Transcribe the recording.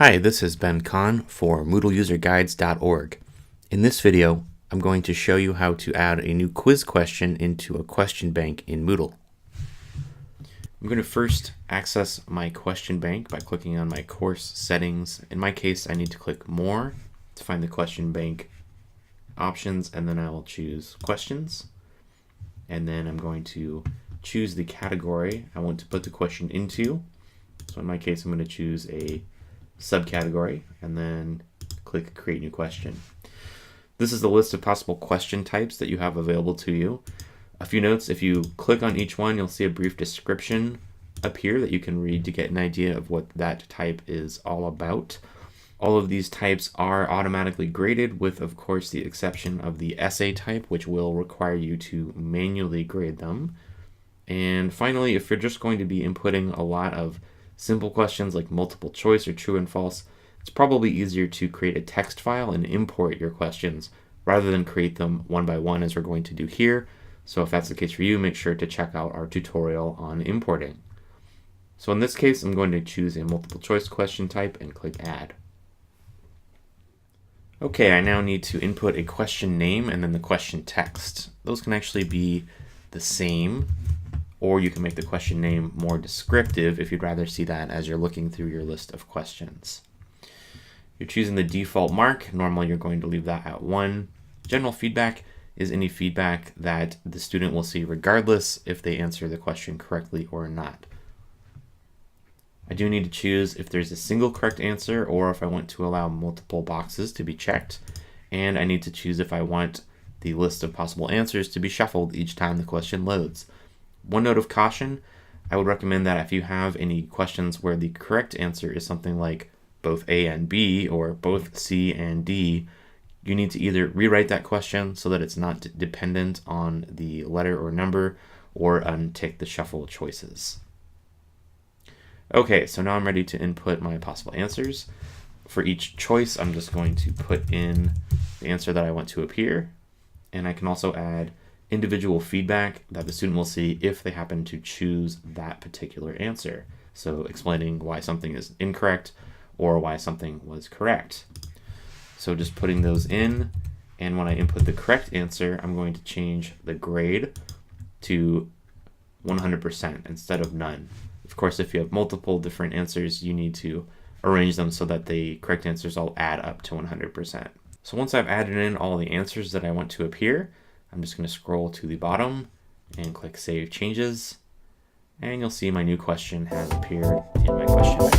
Hi, this is Ben Kahn for MoodleUserGuides.org. In this video, I'm going to show you how to add a new quiz question into a question bank in Moodle. I'm going to first access my question bank by clicking on my course settings. In my case, I need to click More to find the question bank options, and then I will choose Questions. And then I'm going to choose the category I want to put the question into. So in my case, I'm going to choose a subcategory and then click Create New Question. This is the list of possible question types that you have available to you. A few notes: if you click on each one, you'll see a brief description appear that you can read to get an idea of what that type is all about. All of these types are automatically graded, with of course the exception of the essay type, which will require you to manually grade them. And finally, if you're just going to be inputting a lot of simple questions like multiple choice or true and false, it's probably easier to create a text file and import your questions rather than create them one by one as we're going to do here. So if that's the case for you, make sure to check out our tutorial on importing. So in this case, I'm going to choose a multiple choice question type and click Add. Okay, I now need to input a question name and then the question text. Those can actually be the same, or you can make the question name more descriptive if you'd rather see that as you're looking through your list of questions. You're choosing the default mark. Normally you're going to leave that at 1. General feedback is any feedback that the student will see regardless if they answer the question correctly or not. I do need to choose if there's a single correct answer or if I want to allow multiple boxes to be checked. And I need to choose if I want the list of possible answers to be shuffled each time the question loads. One note of caution: I would recommend that if you have any questions where the correct answer is something like both A and B or both C and D, you need to either rewrite that question so that it's not dependent on the letter or number, or untick the shuffle choices. Okay, so now I'm ready to input my possible answers. For each choice, I'm just going to put in the answer that I want to appear, and I can also add individual feedback that the student will see if they happen to choose that particular answer. So explaining why something is incorrect or why something was correct. So just putting those in, and when I input the correct answer, I'm going to change the grade to 100% instead of none. Of course, if you have multiple different answers, you need to arrange them so that the correct answers all add up to 100%. So once I've added in all the answers that I want to appear, I'm just going to scroll to the bottom and click Save Changes, and you'll see my new question has appeared in my question bank.